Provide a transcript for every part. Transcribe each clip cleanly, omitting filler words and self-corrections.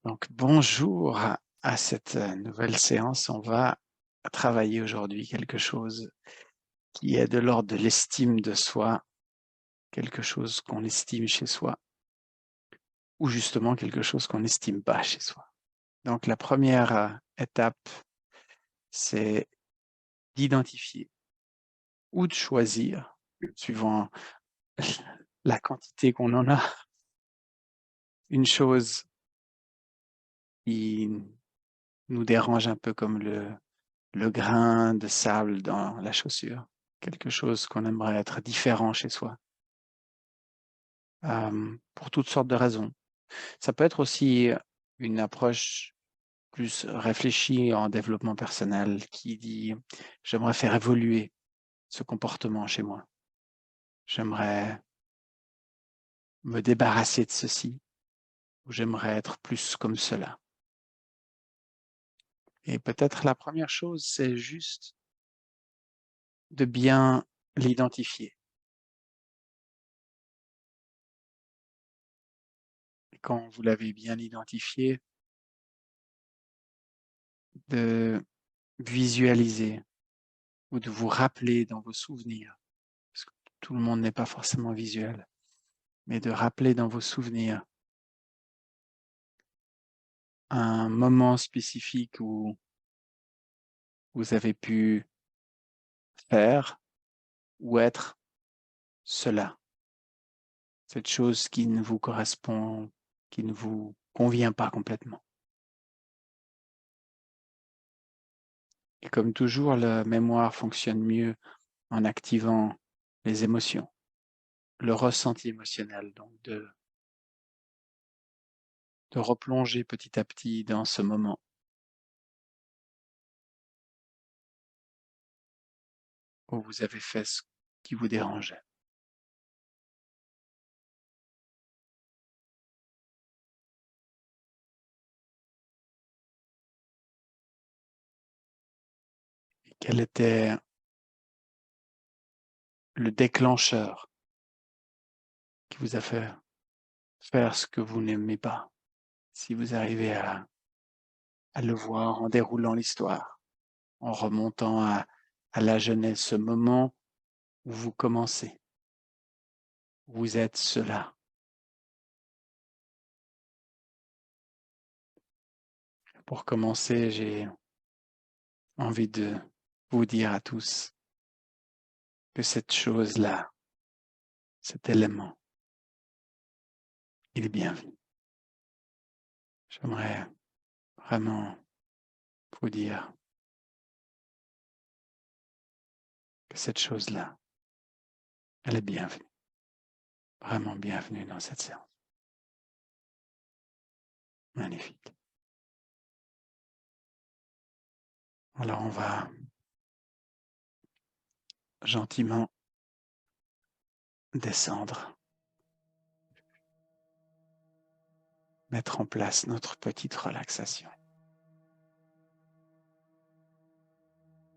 Donc bonjour à cette nouvelle séance. On va travailler aujourd'hui quelque chose qui est de l'ordre de l'estime de soi, quelque chose qu'on estime chez soi ou justement quelque chose qu'on n'estime pas chez soi. Donc la première étape, c'est d'identifier ou de choisir, suivant la quantité qu'on en a, une chose qui nous dérange un peu comme le grain de sable dans la chaussure, quelque chose qu'on aimerait être différent chez soi, pour toutes sortes de raisons. Ça peut être aussi une approche plus réfléchie en développement personnel qui dit: «J'aimerais faire évoluer ce comportement chez moi. J'aimerais me débarrasser de ceci ou j'aimerais être plus comme cela». Et peut-être la première chose, c'est juste de bien l'identifier. Et quand vous l'avez bien identifié, de visualiser ou de vous rappeler dans vos souvenirs, parce que tout le monde n'est pas forcément visuel, mais de rappeler dans vos souvenirs un moment spécifique où vous avez pu faire ou être cela, cette chose qui ne vous correspond, qui ne vous convient pas complètement. Et comme toujours, la mémoire fonctionne mieux en activant les émotions, le ressenti émotionnel, donc de replonger petit à petit dans ce moment où vous avez fait ce qui vous dérangeait. Et quel était le déclencheur qui vous a fait faire ce que vous n'aimez pas? Si vous arrivez à le voir en déroulant l'histoire, en remontant à la jeunesse, ce moment où vous commencez, vous êtes cela. Pour commencer, j'ai envie de vous dire à tous que cette chose-là, cet élément, il est bienvenu. J'aimerais vraiment vous dire que cette chose-là, elle est bienvenue, vraiment bienvenue dans cette séance. Magnifique. Alors on va gentiment descendre, mettre en place notre petite relaxation.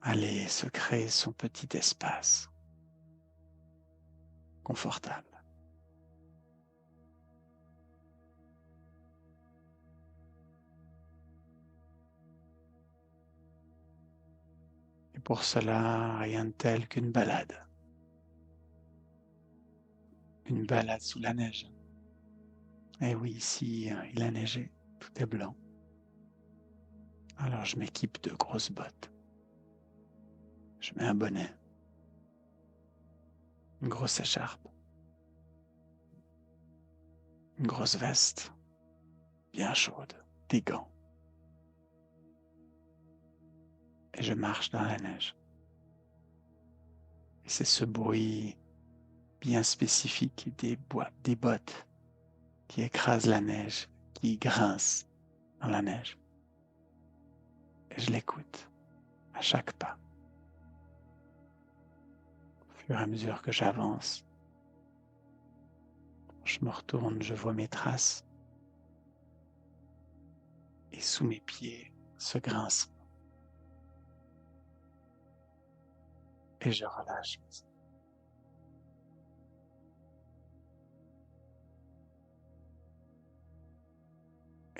Aller se créer son petit espace confortable. Et pour cela, rien de tel qu'une balade. Une balade sous la neige. Et oui, ici, il a neigé, tout est blanc. Alors je m'équipe de grosses bottes. Je mets un bonnet, une grosse écharpe, une grosse veste, bien chaude, des gants. Et je marche dans la neige. Et c'est ce bruit bien spécifique des bottes qui écrasent la neige, qui grincent dans la neige. Et je l'écoute à chaque pas. Au fur et à mesure que j'avance, je me retourne, je vois mes traces. Et sous mes pieds, ce grincement. Et je relâche.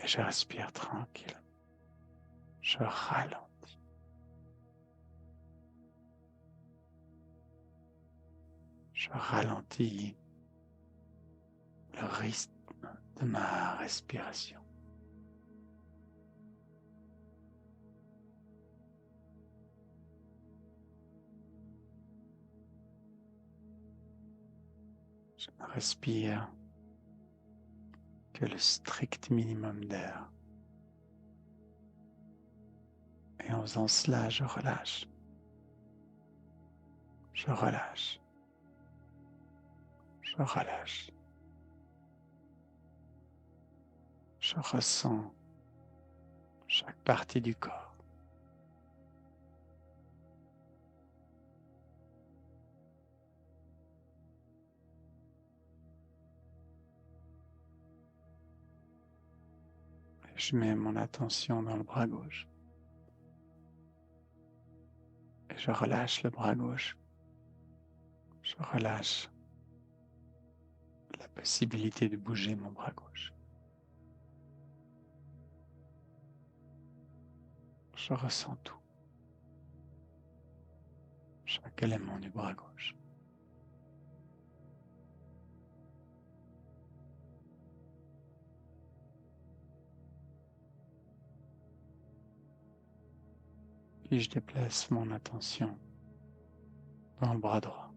Et je respire tranquille. Je ralentis. Je ralentis le rythme de ma respiration. Je ne respire que le strict minimum d'air. Et en faisant cela, je relâche. Je relâche. Je relâche. Je ressens chaque partie du corps. Et je mets mon attention dans le bras gauche. Et je relâche le bras gauche. Je relâche la possibilité de bouger mon bras gauche. Je ressens tout. Chaque élément du bras gauche. Puis je déplace mon attention dans le bras droit.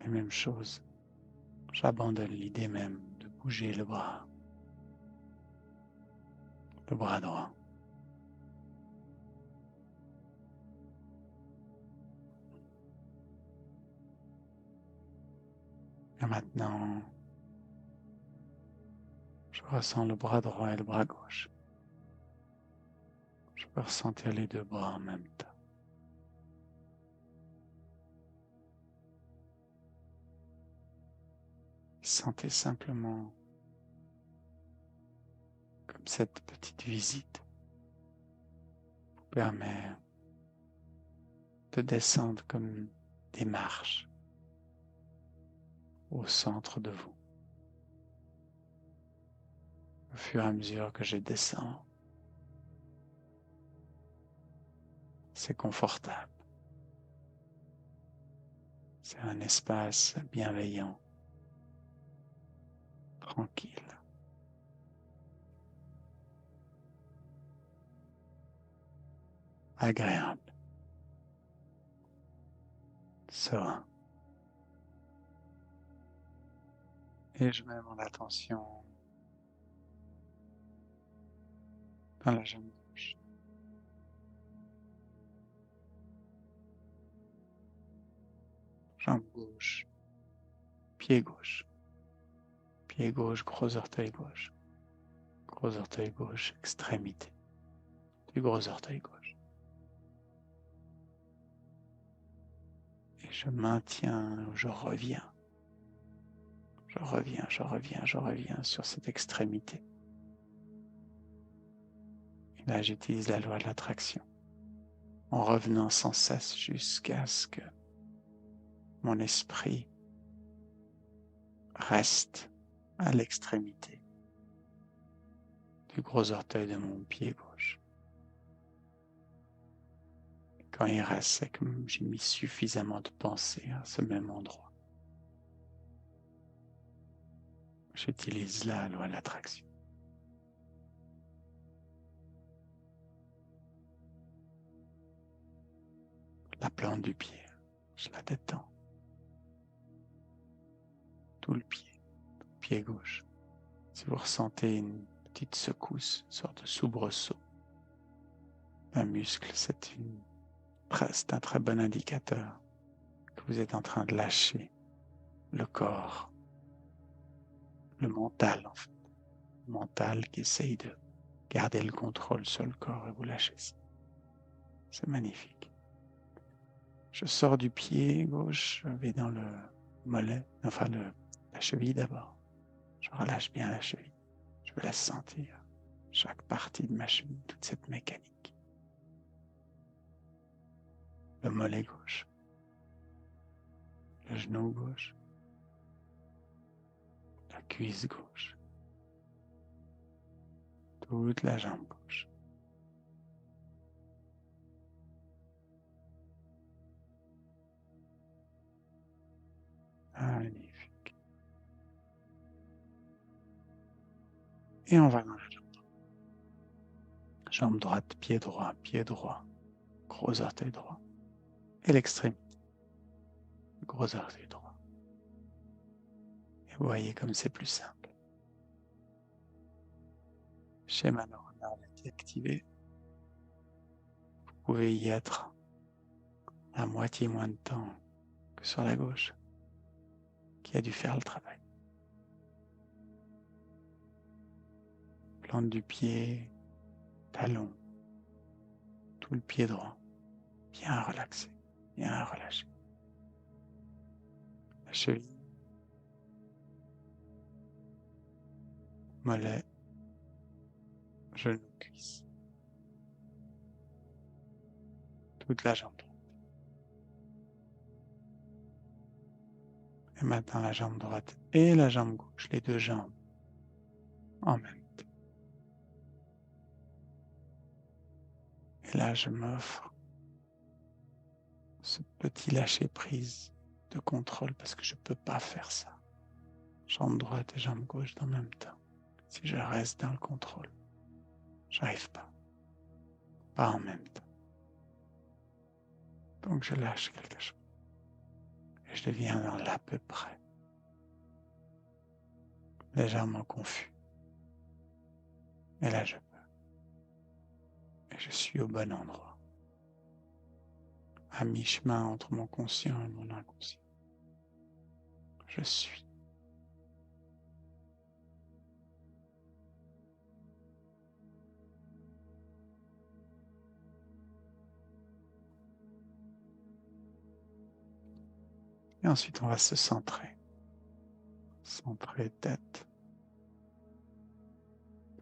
Et même chose, j'abandonne l'idée même de bouger le bras droit. Et maintenant, je ressens le bras droit et le bras gauche. Je peux ressentir les deux bras en même temps. Sentez simplement comme cette petite visite vous permet de descendre comme des marches au centre de vous. Au fur et à mesure que je descends, c'est confortable. C'est un espace bienveillant, tranquille. Agréable, serein. Et je mets mon attention dans la jambe gauche. Jambe gauche, pied gauche. Pied gauche, gros orteil gauche. Gros orteil gauche, extrémité du gros orteil gauche. Et je maintiens, je reviens. Je reviens sur cette extrémité. Et là, j'utilise la loi de l'attraction en revenant sans cesse jusqu'à ce que mon esprit reste à l'extrémité du gros orteil de mon pied gauche. Et quand il reste, c'est que j'ai mis suffisamment de pensée à ce même endroit. J'utilise la loi de l'attraction. La plante du pied, je la détends. Tout le pied gauche. Si vous ressentez une petite secousse, une sorte de soubresaut d'un muscle, c'est un très bon indicateur que vous êtes en train de lâcher le corps, le mental en fait. Le mental qui essaye de garder le contrôle sur le corps et vous lâchez ça. C'est magnifique. Je sors du pied gauche, je vais dans le mollet, enfin la cheville d'abord. Je relâche bien la cheville. Je veux la sentir, chaque partie de ma cheville, toute cette mécanique. Le mollet gauche, le genou gauche, la cuisse gauche, toute la jambe gauche. Magnifique. Et on va dans la jambe droite. Jambe droite, pied droit, gros orteil droit. Et l'extrémité, gros orteil droit. Et vous voyez comme c'est plus simple. Schéma neuronal a été activé. Vous pouvez y être à moitié moins de temps que sur la gauche, qui a dû faire le travail. Plante du pied, talon, tout le pied droit, bien relaxé, bien relâché. La cheville, mollet, genou, cuisse, toute la jambe droite. Et maintenant la jambe droite et la jambe gauche, les deux jambes en même temps. Et là, je m'offre ce petit lâcher-prise de contrôle parce que je ne peux pas faire ça. Jambe droite et jambe gauche en même temps. Si je reste dans le contrôle, j'arrive pas. Pas en même temps. Donc je lâche quelque chose. Et je deviens dans l'à peu près. Légèrement confus. Et là je peux. Et je suis au bon endroit. À mi-chemin entre mon conscient et mon inconscient. Je suis. Et ensuite on va se centrer. Centrer tête.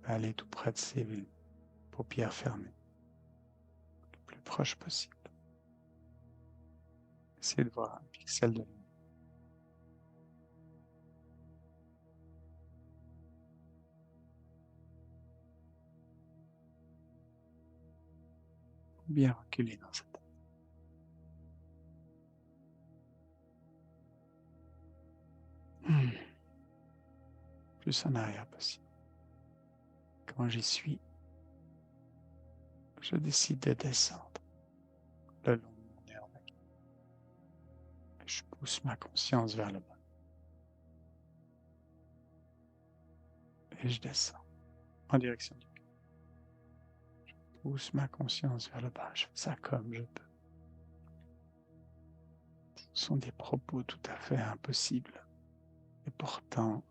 Aller tout près de ses paupières fermées. Le plus proche possible. Essayez de voir un pixel de lumière. Bien reculer dans sa tête. Plus en arrière possible. Quand j'y suis, je décide de descendre le long de mon nerf vague. Je pousse ma conscience vers le bas. Et je descends en direction du cœur. Je pousse ma conscience vers le bas. Je fais ça comme je peux. Ce sont des propos tout à fait impossibles. Et pourtant,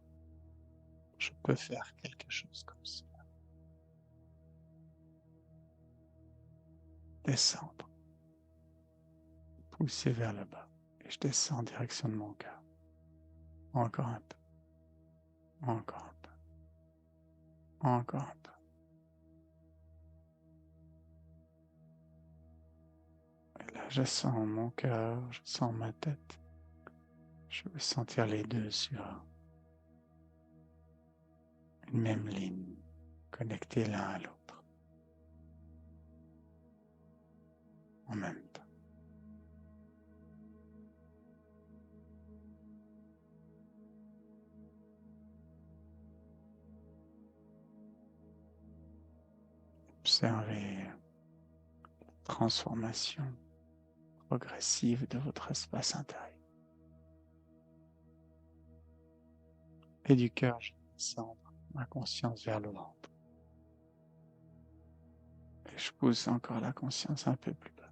je peux faire quelque chose comme ça. Descendre. Pousser vers le bas. Et je descends en direction de mon cœur. Encore un peu. Encore un peu. Encore un peu. Et là, je sens mon cœur, je sens ma tête. Je veux sentir les deux sur une même ligne, connectés l'un à l'autre, en même temps. Observez la transformation progressive de votre espace intérieur. Et du cœur, je descends ma conscience vers le ventre. Et je pousse encore la conscience un peu plus bas.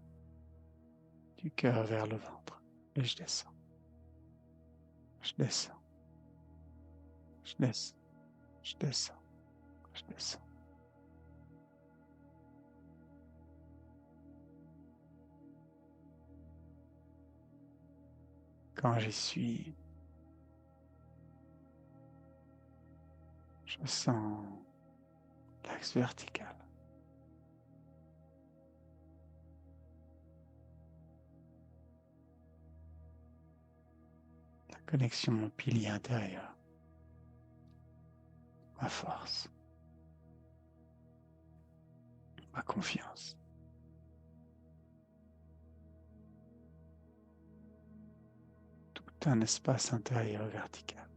Du cœur vers le ventre. Et je descends. Je descends. Je descends. Je descends. Je descends. Quand j'y suis, je sens l'axe vertical. La connexion au pilier intérieur. Ma force. ma confiance. Tout un espace intérieur vertical.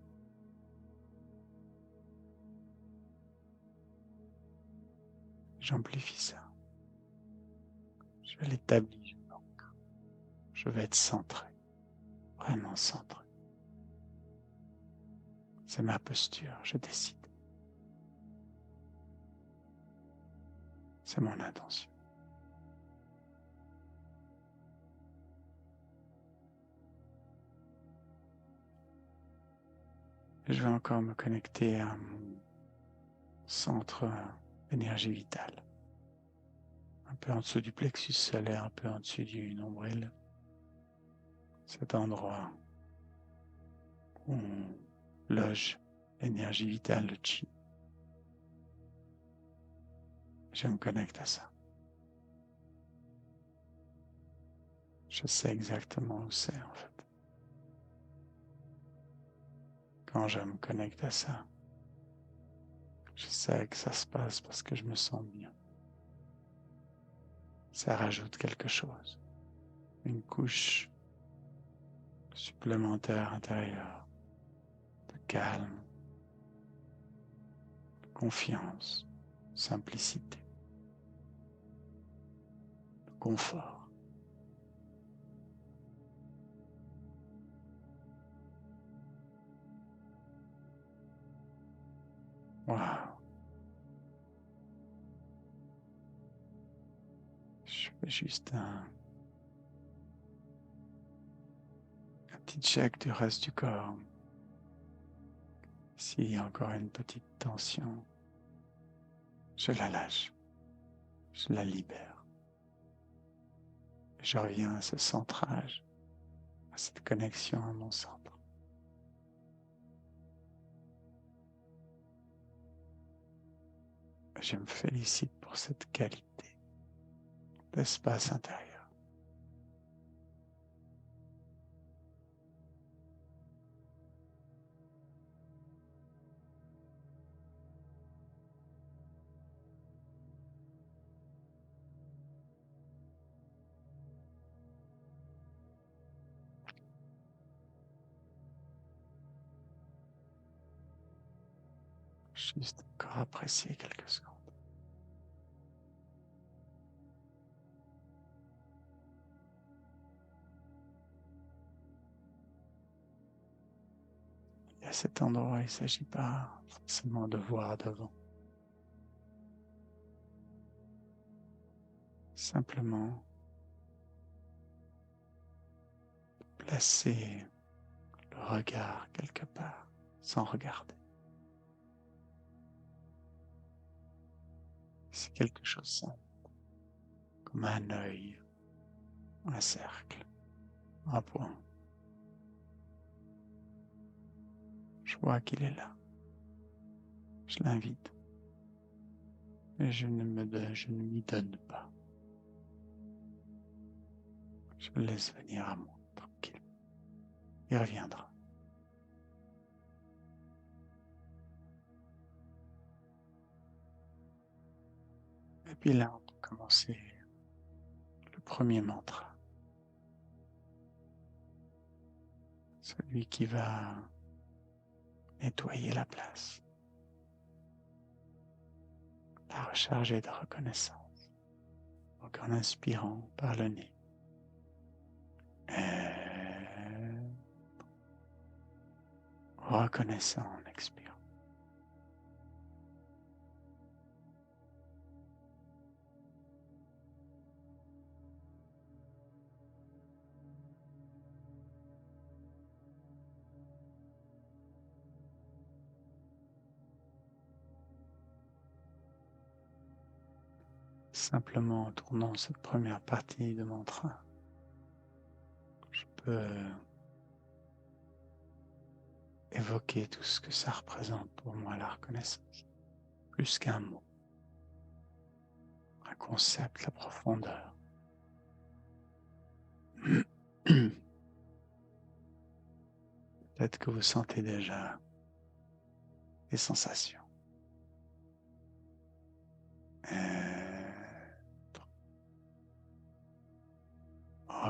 J'amplifie ça. Je l'établis. Je vais être centré, vraiment centré. C'est ma posture, je décide. C'est mon intention. Et je vais encore me connecter à mon centre d'énergie vitale. Un peu en dessous du plexus solaire, un peu en dessus du nombril. Cet endroit où on loge l'énergie vitale, le chi. Je me connecte à ça. Je sais exactement où c'est en fait. Quand je me connecte à ça, je sais que ça se passe parce que je me sens bien. Ça rajoute quelque chose, une couche supplémentaire intérieure, de calme, de confiance, simplicité, de confort. Waouh! Je fais juste un petit check du reste du corps. S'il y a encore une petite tension, je la lâche, je la libère. Je reviens à ce centrage, à cette connexion à mon centre. Je me félicite pour cette qualité d'espace intérieur. Juste encore apprécier quelques secondes. Et à cet endroit, il ne s'agit pas forcément de voir devant. Simplement placer le regard quelque part sans regarder. C'est quelque chose de simple, comme un œil, un cercle, un point. Je vois qu'il est là. Je l'invite. Et je ne m'y donne pas. Je le laisse venir à moi, tranquille. Il reviendra. Et puis là, on peut commencer le premier mantra. Celui qui va nettoyer la place. La recharger de reconnaissance. Donc en inspirant par le nez. Reconnaissant en expirant. Simplement en tournant cette première partie de mantra, je peux évoquer tout ce que ça représente pour moi, la reconnaissance. Plus qu'un mot, un concept, la profondeur. Peut-être que vous sentez déjà des sensations.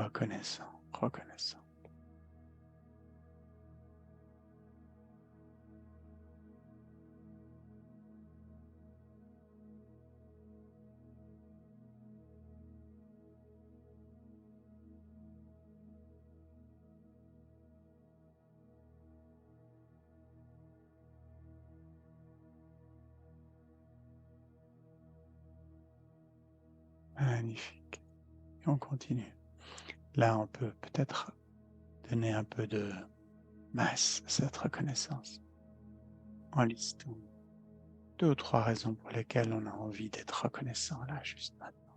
reconnaissant, reconnaissant. Magnifique. Et on continue. Là, on peut peut-être donner un peu de masse à cette reconnaissance en listant 2 ou 3 raisons pour lesquelles on a envie d'être reconnaissant là, juste maintenant.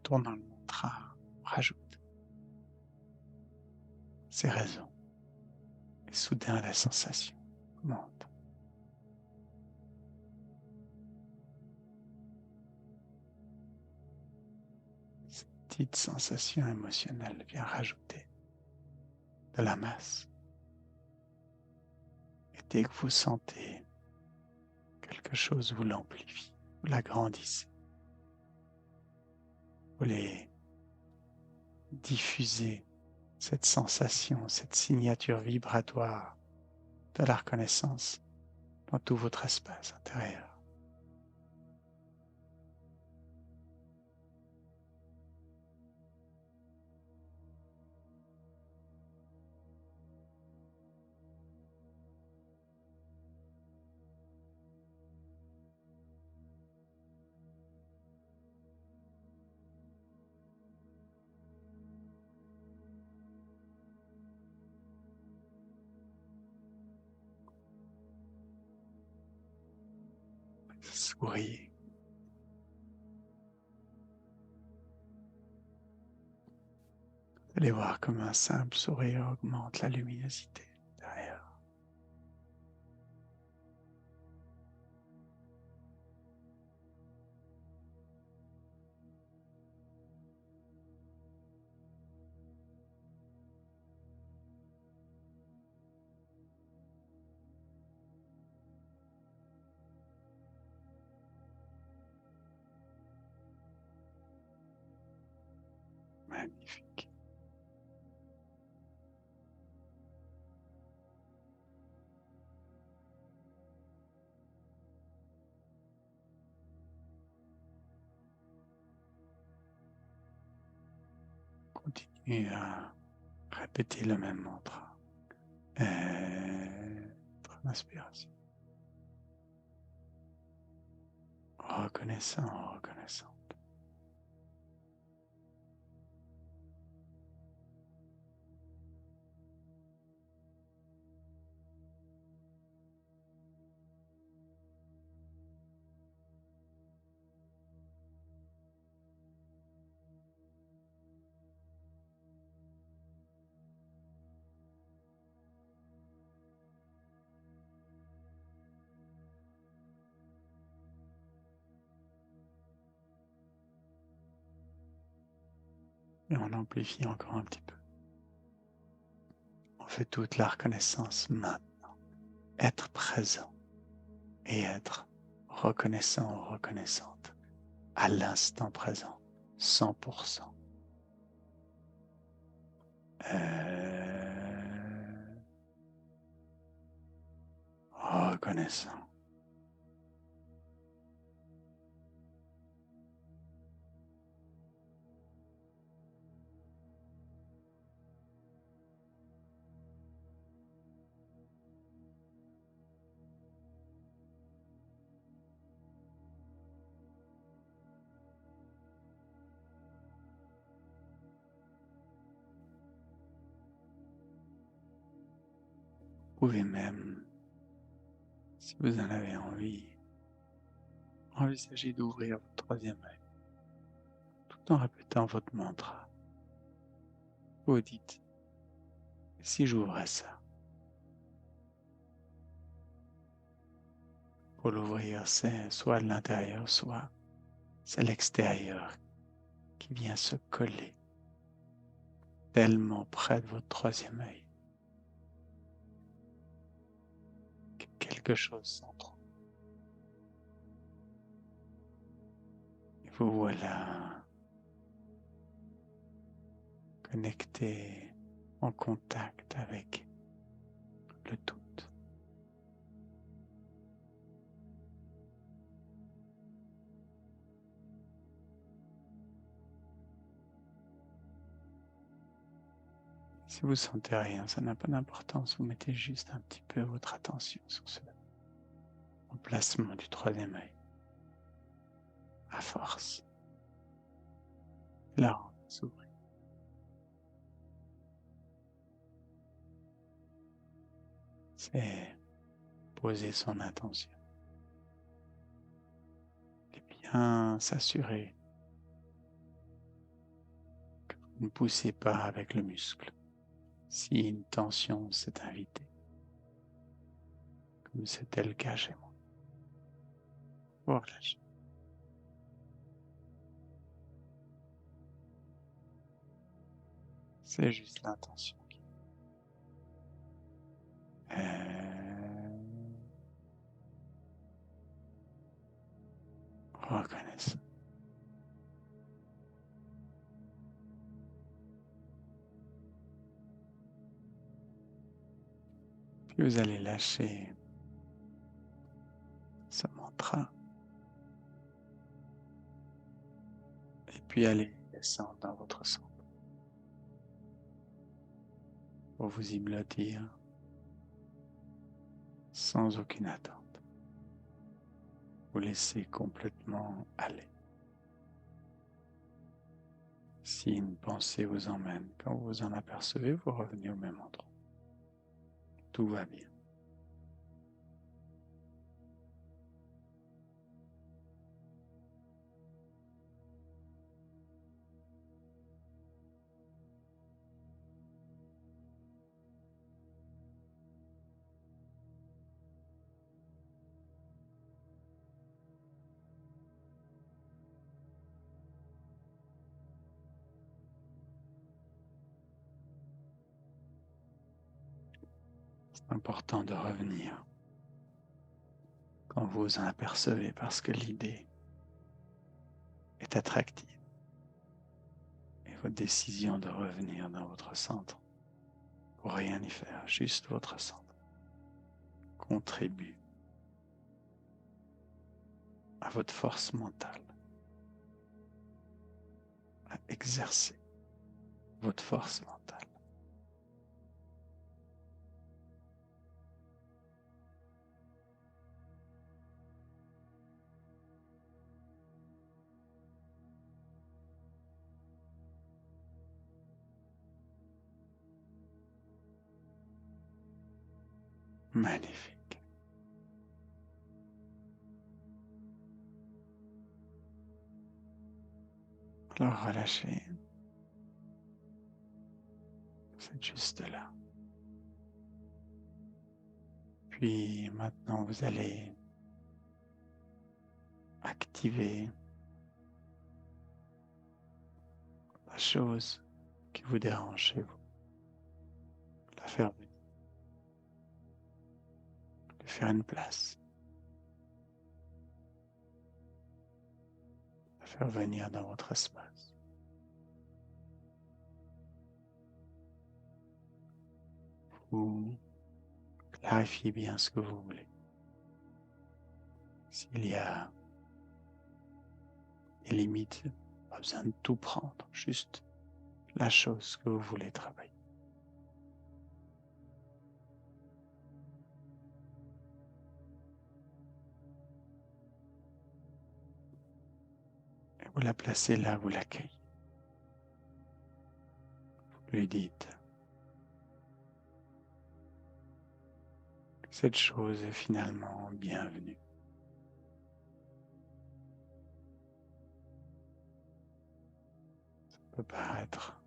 Tournant le mantra, rajoute ces raisons. Et soudain, la sensation monte. Cette petite sensation émotionnelle vient rajouter de la masse. Et dès que vous sentez quelque chose, vous l'amplifiez, vous l'agrandissez, vous les diffusez, cette sensation, cette signature vibratoire de la reconnaissance dans tout votre espace intérieur. Souriez. Vous allez voir comme un simple sourire augmente la luminosité intérieure. Magnifique. Continuez à répéter le même mantra. Être inspiration. Reconnaissant, reconnaissant. Et on amplifie encore un petit peu. On fait toute la reconnaissance maintenant. Être présent et être reconnaissant ou reconnaissante à l'instant présent, 100%. Reconnaissant. Vous pouvez même, si vous en avez envie, envisager d'ouvrir votre troisième œil tout en répétant votre mantra. Vous dites, si j'ouvrais ça, pour l'ouvrir, c'est soit l'intérieur, soit c'est l'extérieur qui vient se coller tellement près de votre troisième œil que quelque chose s'entre. Vous voilà connecté, en contact avec le tout. Si vous sentez rien, ça n'a pas d'importance, vous mettez juste un petit peu votre attention sur ce emplacement du troisième œil, à force. Là, on s'ouvre. C'est poser son intention et bien s'assurer que vous ne poussez pas avec le muscle. Si une tension s'est invitée, comme c'était le cas chez moi, vous relâchez. C'est juste l'intention qui reconnaisse. Puis vous allez lâcher ce mantra et puis aller descendre dans votre centre pour vous y blottir sans aucune attente. Vous laissez complètement aller. Si une pensée vous emmène, quand vous vous en apercevez, vous revenez au même endroit. Tout va bien. C'est important de revenir quand vous vous en apercevez parce que l'idée est attractive. Et votre décision de revenir dans votre centre, pour rien y faire, juste votre centre, contribue à votre force mentale, à exercer votre force mentale. Magnifique. Alors relâchez. Vous êtes juste là. Puis maintenant, vous allez activer la chose qui vous dérange chez vous. La faire venir. Lui faire une place. La faire venir dans votre espace. Vous clarifiez bien ce que vous voulez. S'il y a des limites, pas besoin de tout prendre, juste la chose que vous voulez travailler. Et vous la placez là, vous l'accueillez. Vous lui dites que cette chose est finalement bienvenue. Ça peut paraître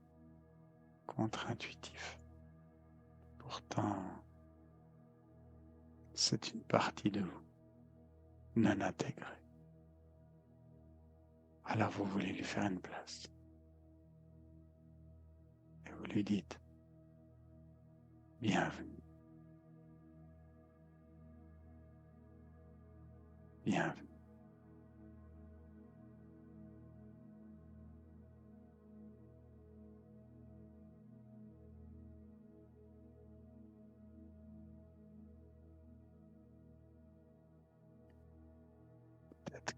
contre-intuitif. Pourtant, c'est une partie de vous non intégrée. Alors vous voulez lui faire une place. Et vous lui dites, bienvenue, bienvenue.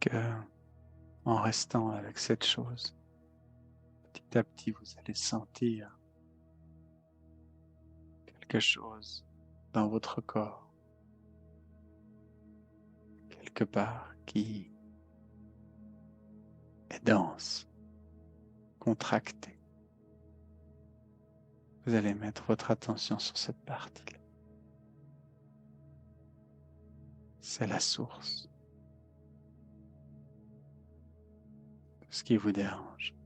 que, en restant avec cette chose, petit à petit, vous allez sentir quelque chose dans votre corps, quelque part qui est dense, contracté. Vous allez mettre votre attention sur cette partie-là. C'est la source de ce qui vous dérange.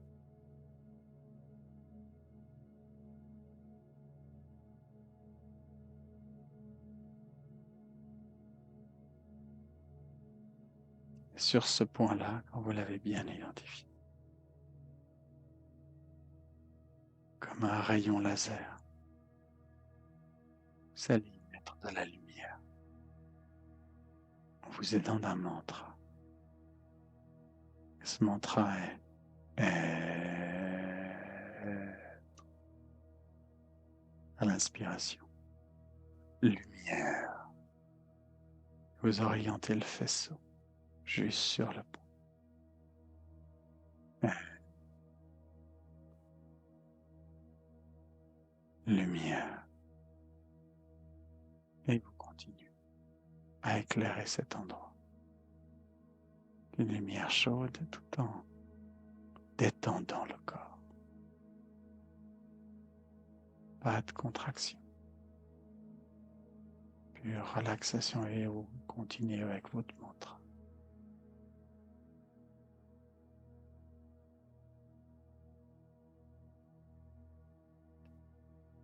Et sur ce point-là, quand vous l'avez bien identifié, comme un rayon laser, vous allez y mettre de la lumière en vous aidant d'un mantra. Et ce mantra est à l'inspiration. Lumière. Vous orientez le faisceau juste sur le point. Lumière. Et vous continuez à éclairer cet endroit. Une lumière chaude tout en détendant le corps. Pas de contraction. Pure relaxation et vous continuez avec votre mantra.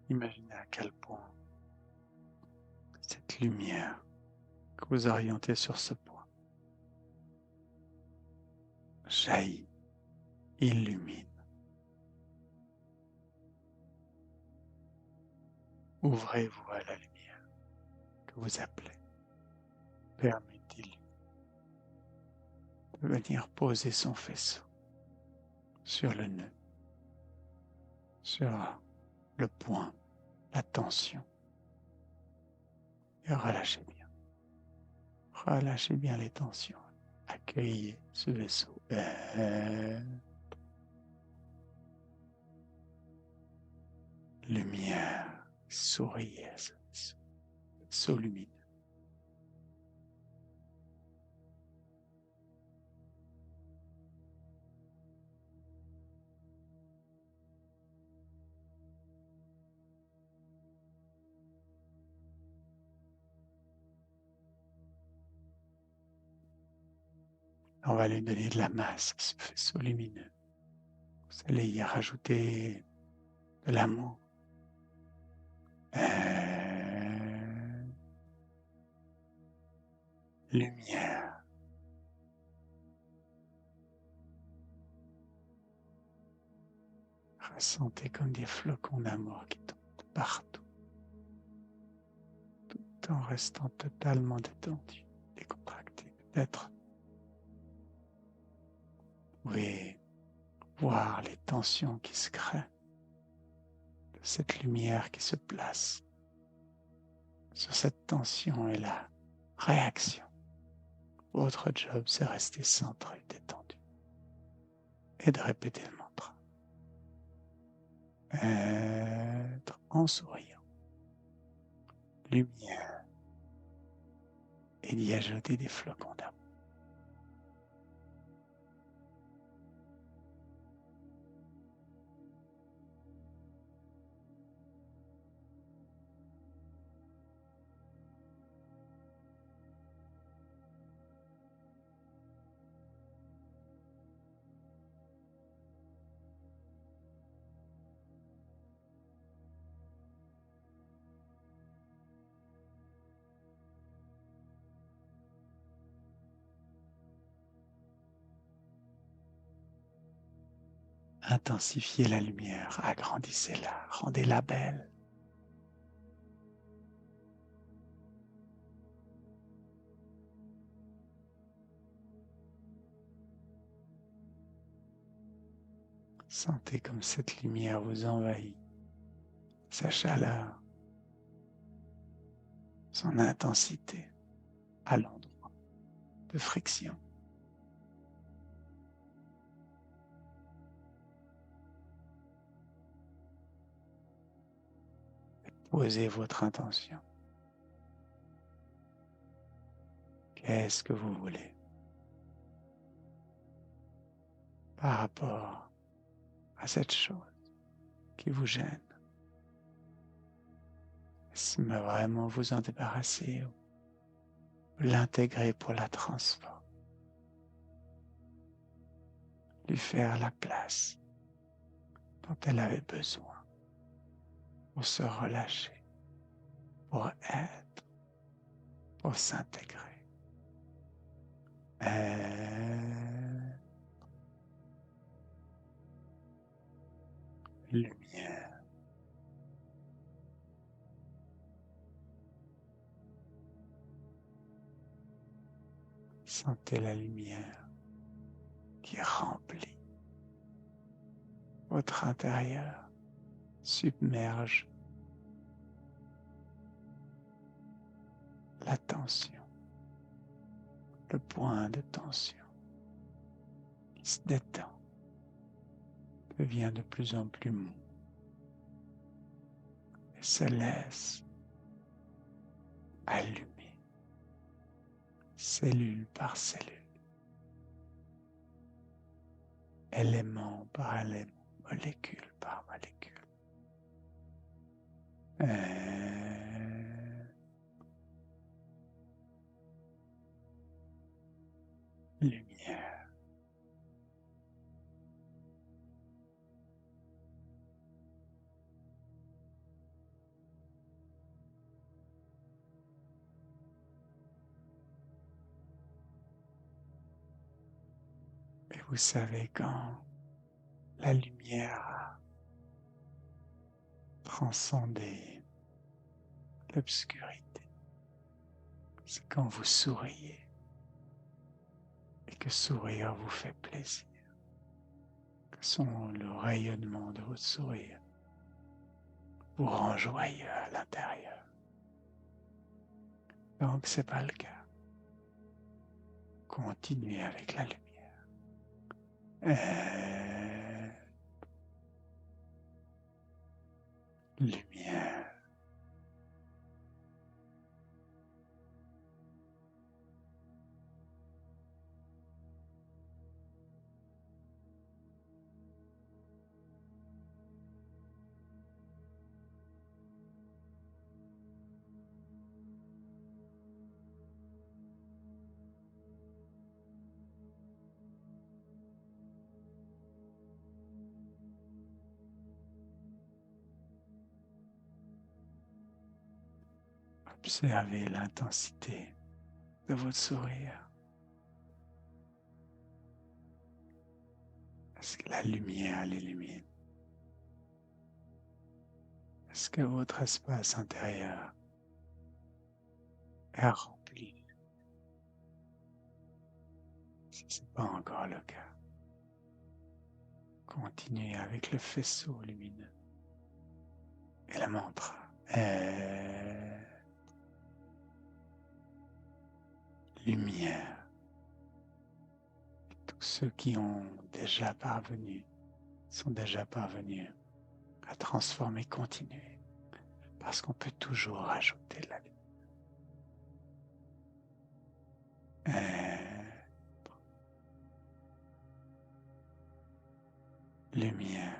Imaginez à quel point cette lumière que vous orientez sur ce point jaillit, illumine. Ouvrez-vous à la lumière que vous appelez. Permettez-lui de venir poser son faisceau sur le nœud, sur le point, la tension. Et relâchez bien. Relâchez bien les tensions. Accueillez ce vaisseau. Lumière. Souriez à ce vaisseau. Vaisseau lumineux. On va lui donner de la masse à ce faisceau lumineux. Vous allez y rajouter de l'amour. Lumière. Ressentez comme des flocons d'amour qui tombent partout, tout en restant totalement détendu, décontracté. Peut-être vous pouvez voir les tensions qui se créent de cette lumière qui se place sur cette tension et la réaction. Votre job, c'est rester centré, détendu et de répéter le mantra. Être en souriant. Lumière et d'y ajouter des flocons d'amour. Intensifiez la lumière, agrandissez-la, rendez-la belle. Sentez comme cette lumière vous envahit, sa chaleur, son intensité à l'endroit de friction. Posez votre intention. Qu'est-ce que vous voulez par rapport à cette chose qui vous gêne? Est-ce que vraiment vous en débarrasser ou l'intégrer pour la transformer, lui faire la place dont elle avait besoin pour se relâcher, pour être, pour s'intégrer. Lumière. Sentez la lumière qui remplit votre intérieur, submerge la tension, le point de tension qui se détend, devient de plus en plus mou et se laisse allumer, cellule par cellule, élément par élément, molécule par molécule. Lumière. Et vous savez, quand la lumière a transcendé l'obscurité, c'est quand vous souriez et que sourire vous fait plaisir, que le rayonnement de votre sourire vous rend joyeux à l'intérieur. Donc c'est pas le cas. Continuez avec la lumière. Lumière. Observez l'intensité de votre sourire. Est-ce que la lumière l'illumine? Est-ce que votre espace intérieur est rempli? Si ce n'est pas encore le cas, continuez avec le faisceau lumineux et le mantra. Lumière. Tous ceux qui sont déjà parvenus à transformer, continuer, parce qu'on peut toujours rajouter la lumière.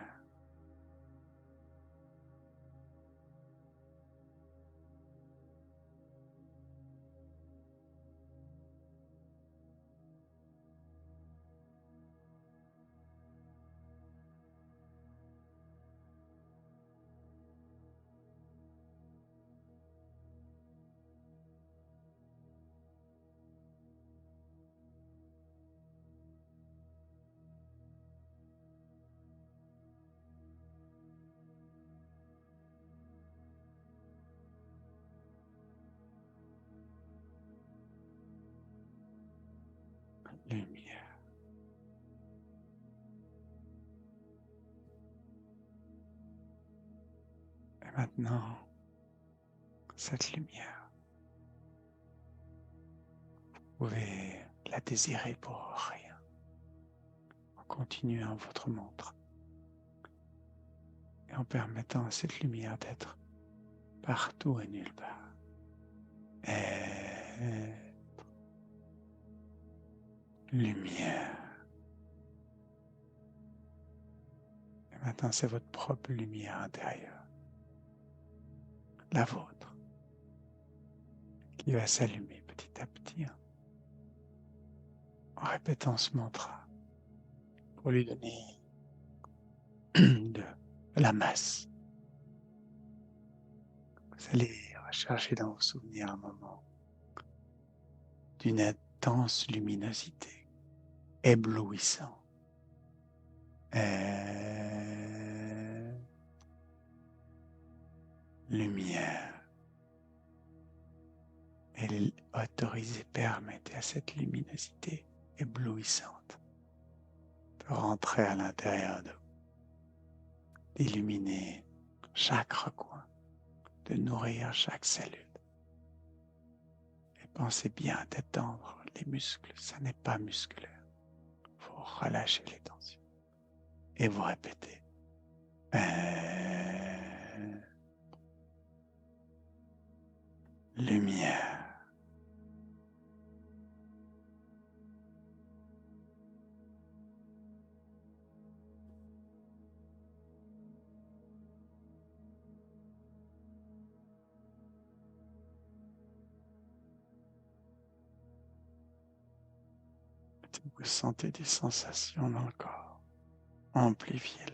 Lumière. Et maintenant, cette lumière, vous pouvez la désirer pour rien, en continuant votre mantra et en permettant à cette lumière d'être partout et nulle part. Être lumière. Et maintenant, c'est votre propre lumière intérieure, la vôtre, qui va s'allumer petit à petit en répétant ce mantra pour lui donner de la masse. Vous allez rechercher dans vos souvenirs un moment d'une intense luminosité, éblouissant. Lumière. Et autorisez, permettez à cette luminosité éblouissante de rentrer à l'intérieur de vous, d'illuminer chaque recoin, de nourrir chaque cellule. Et pensez bien à détendre les muscles, ça n'est pas musculaire. Il faut relâcher les tensions. Et vous répétez. Lumière. Si vous sentez des sensations dans le corps, amplifiez-les.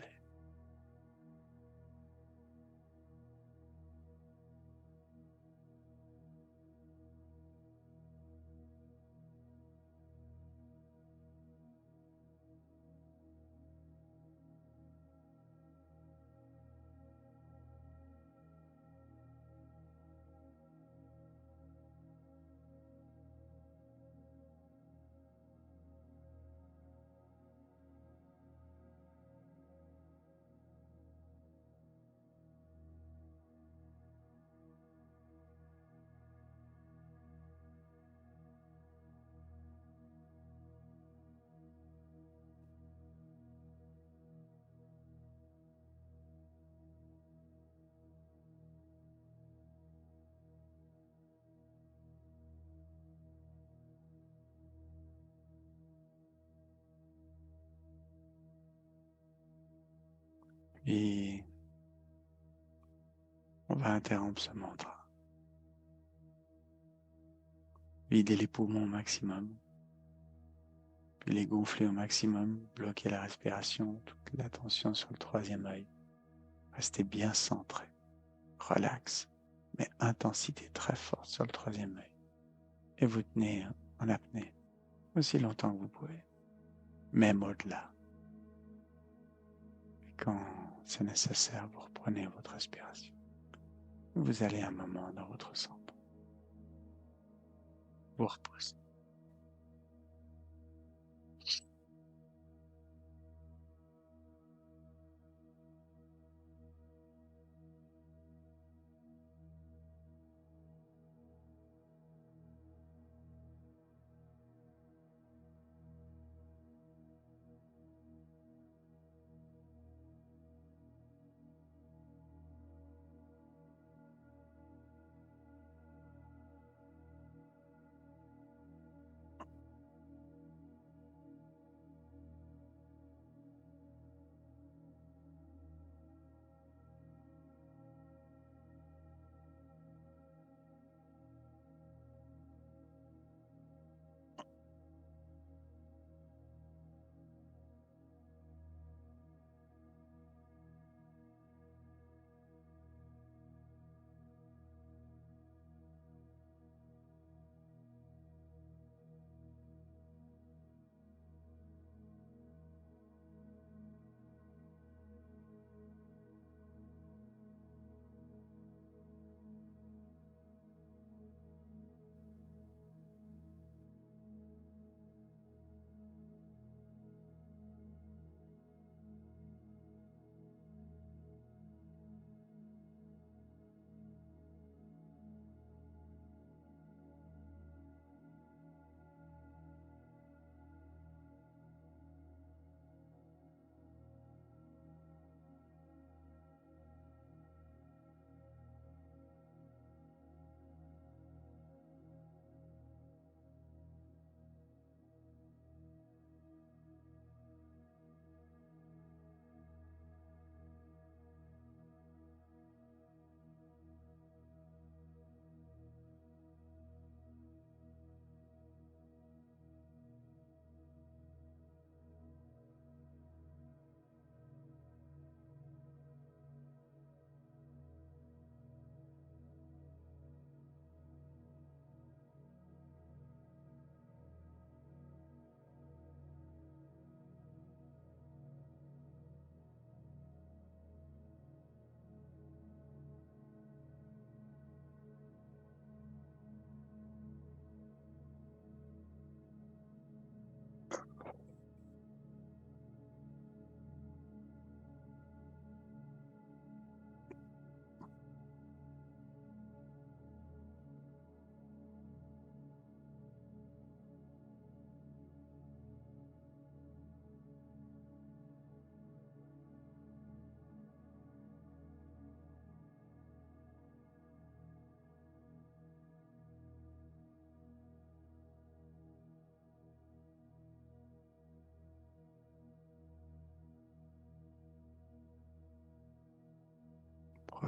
Et on va interrompre ce mantra. Videz les poumons au maximum, puis les gonfler au maximum, bloquer la respiration, toute la tension sur le troisième œil. Restez bien centré, relax, mais intensité très forte sur le troisième œil. Et vous tenez en apnée aussi longtemps que vous pouvez, même au-delà. Et quand c'est nécessaire, vous reprenez votre respiration. Vous allez un moment dans votre centre. Vous reposez.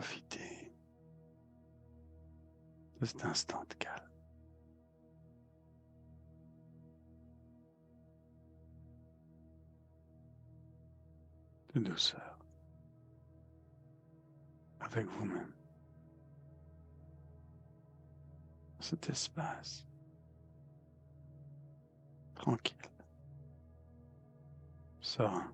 Profitez de cet instant de calme, de douceur, avec vous-même, dans cet espace tranquille, serein.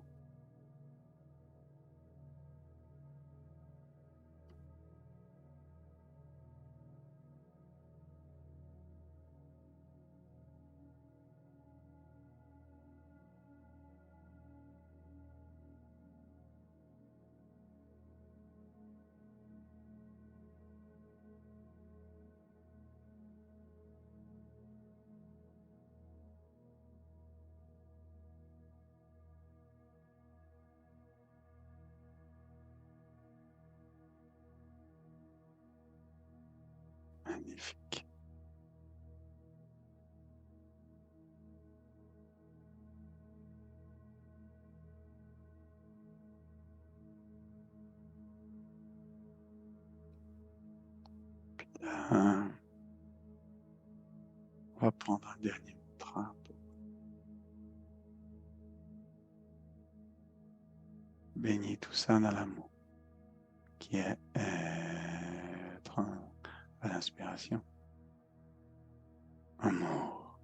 Magnifique. On va prendre un dernier mantra pour baigner tout ça dans l'amour, qui est être à l'inspiration, amour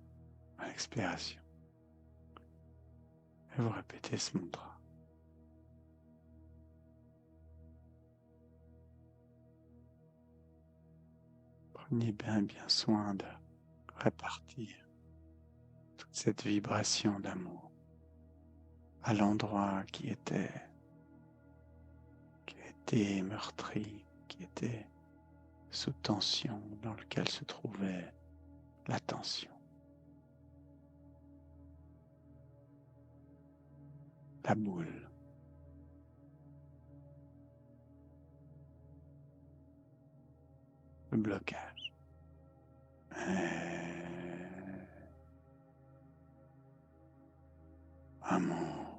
à l'expiration. Et vous répétez ce mantra. Prenez bien soin de répartir toute cette vibration d'amour à l'endroit qui a été meurtri, qui était sous tension, dans lequel se trouvait la tension, la boule. Le blocage. Amour.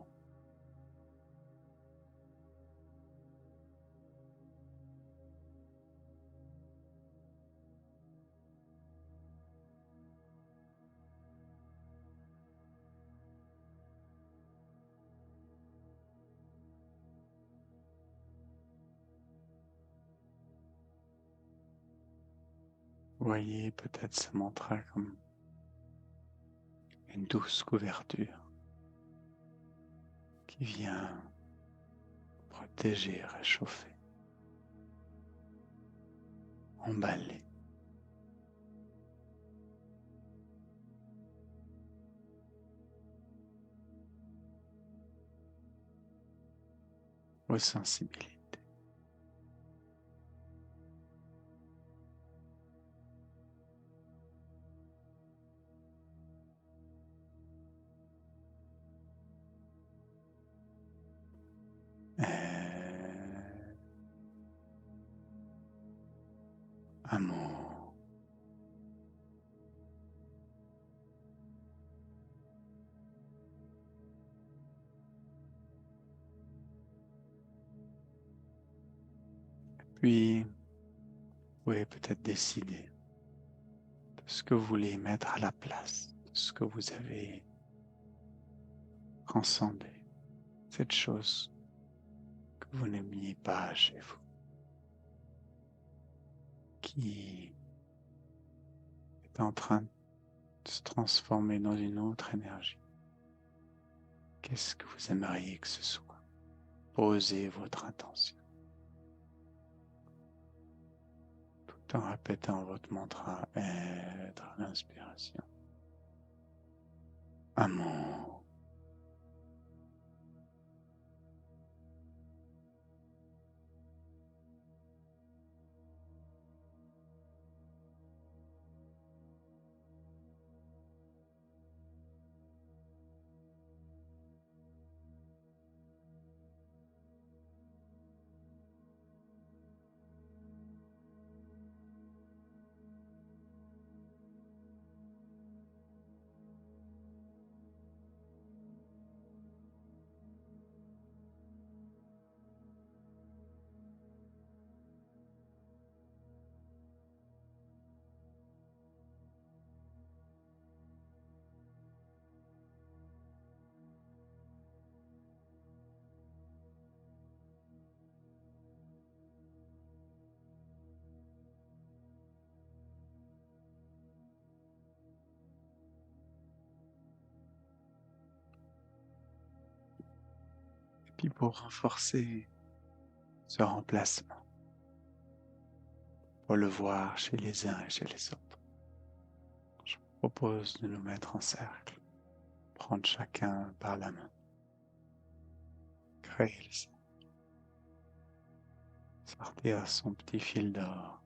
Voyez peut-être ce mantra comme une douce couverture qui vient protéger, réchauffer, emballer. Vos sensibilités. Amour. Puis, vous pouvez peut-être décider de ce que vous voulez mettre à la place, de ce que vous avez transcendé, cette chose que vous n'aimiez pas chez vous, qui est en train de se transformer dans une autre énergie. Qu'est-ce que vous aimeriez que ce soit? Posez votre intention. Tout en répétant votre mantra, être à l'inspiration. Amour. Puis pour renforcer ce remplacement, pour le voir chez les uns et chez les autres, je vous propose de nous mettre en cercle, prendre chacun par la main, créer le cercle, sortir son petit fil d'or,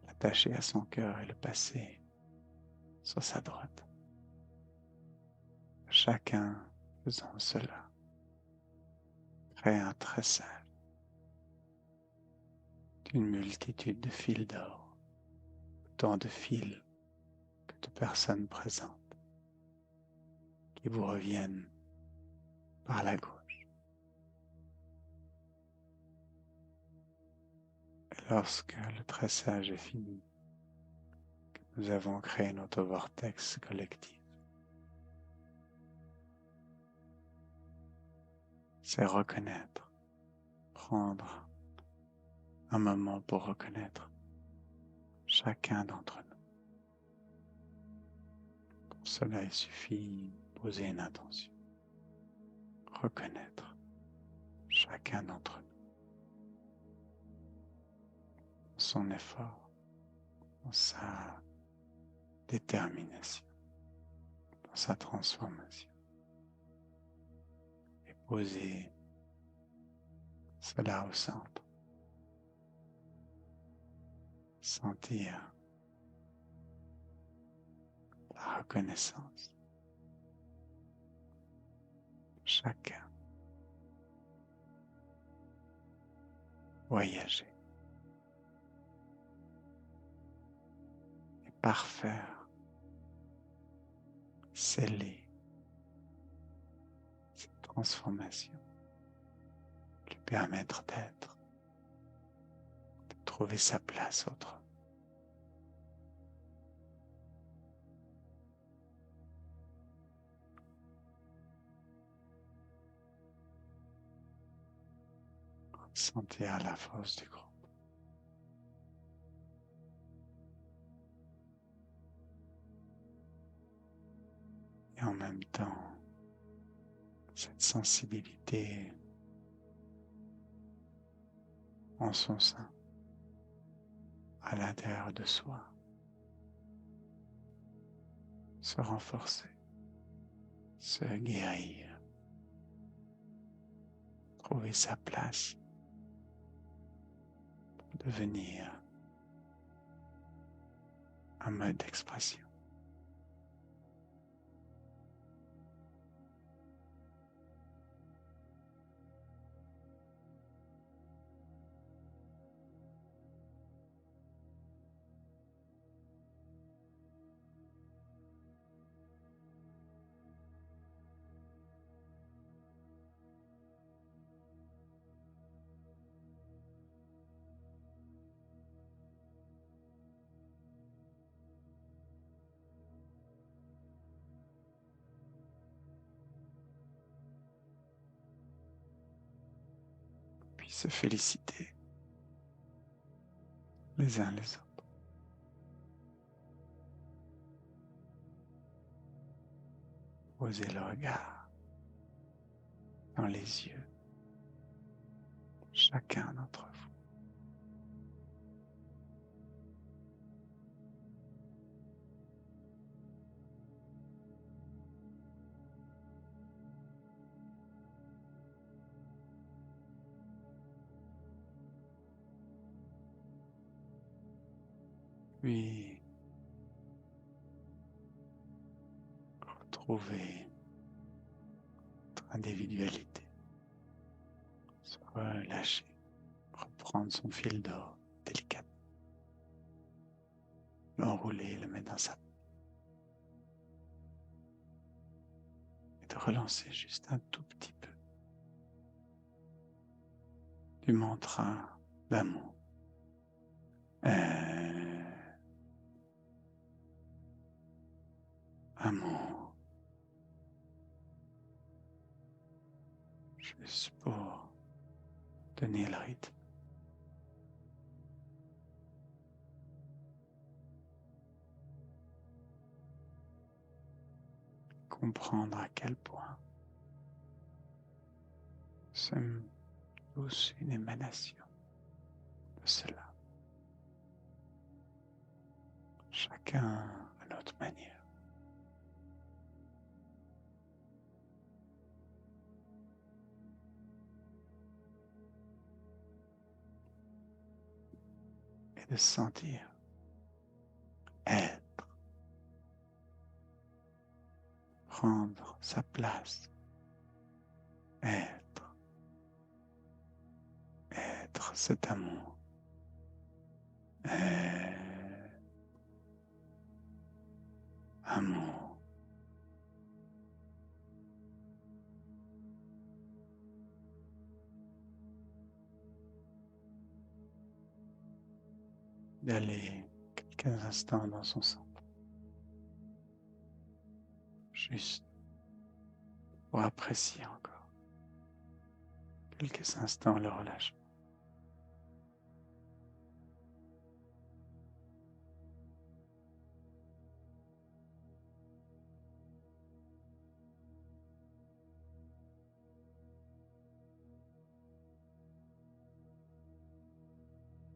l'attacher à son cœur et le passer sur sa droite. Chacun faisant cela, crée un tressage d'une multitude de fils d'or, autant de fils que de personnes présentes qui vous reviennent par la gauche. Et lorsque le tressage est fini, nous avons créé notre vortex collectif. C'est reconnaître, prendre un moment pour reconnaître chacun d'entre nous. Pour cela, il suffit de poser une intention. Reconnaître chacun d'entre nous, son effort, dans sa détermination, dans sa transformation. Et poser cela au centre. Sentir la reconnaissance. Chacun. Voyager. Et parfaire. Sceller cette transformation. Lui permettre d'être. De trouver sa place autrement. Sentir la force du groupe. Et en même temps, cette sensibilité en son sein, à l'intérieur de soi, se renforcer, se guérir, trouver sa place, devenir un mode d'expression. Puis se féliciter les uns les autres. Poser le regard dans les yeux, chacun d'entre vous. Puis retrouver notre individualité, se relâcher, reprendre son fil d'or délicat, l'enrouler, le mettre dans sa main et de relancer juste un tout petit peu du mantra d'amour. Amour, juste pour donner le rythme. Comprendre à quel point sommes tous une émanation de cela, chacun à notre manière. Et de se sentir être, prendre sa place, être cet amour, amour. D'aller quelques instants dans son centre, juste pour apprécier encore quelques instants le relâchement.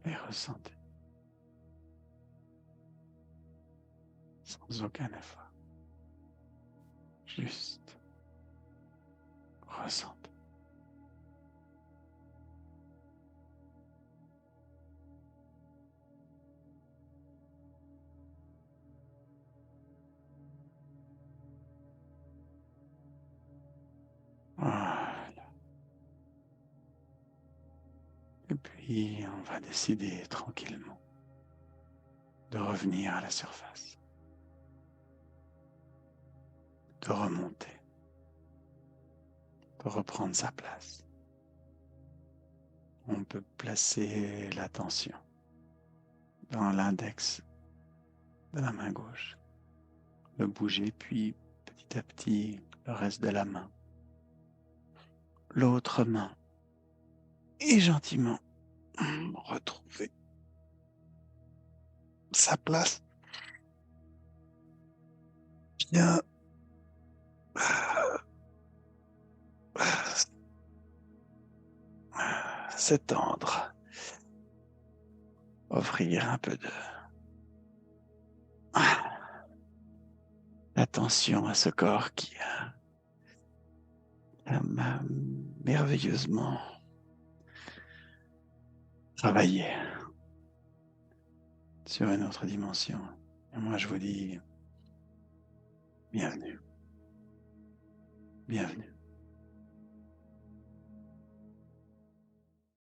Et ressentez sans aucun effort, juste ressentez. Voilà. Et puis on va décider tranquillement de revenir à la surface, de remonter, de reprendre sa place. On peut placer l'attention dans l'index de la main gauche, le bouger, puis petit à petit le reste de la main, l'autre main, et gentiment retrouver sa place. Bien s'étendre, offrir un peu de attention à ce corps qui a merveilleusement travaillé sur une autre dimension. Et moi, je vous dis bienvenue, bienvenue.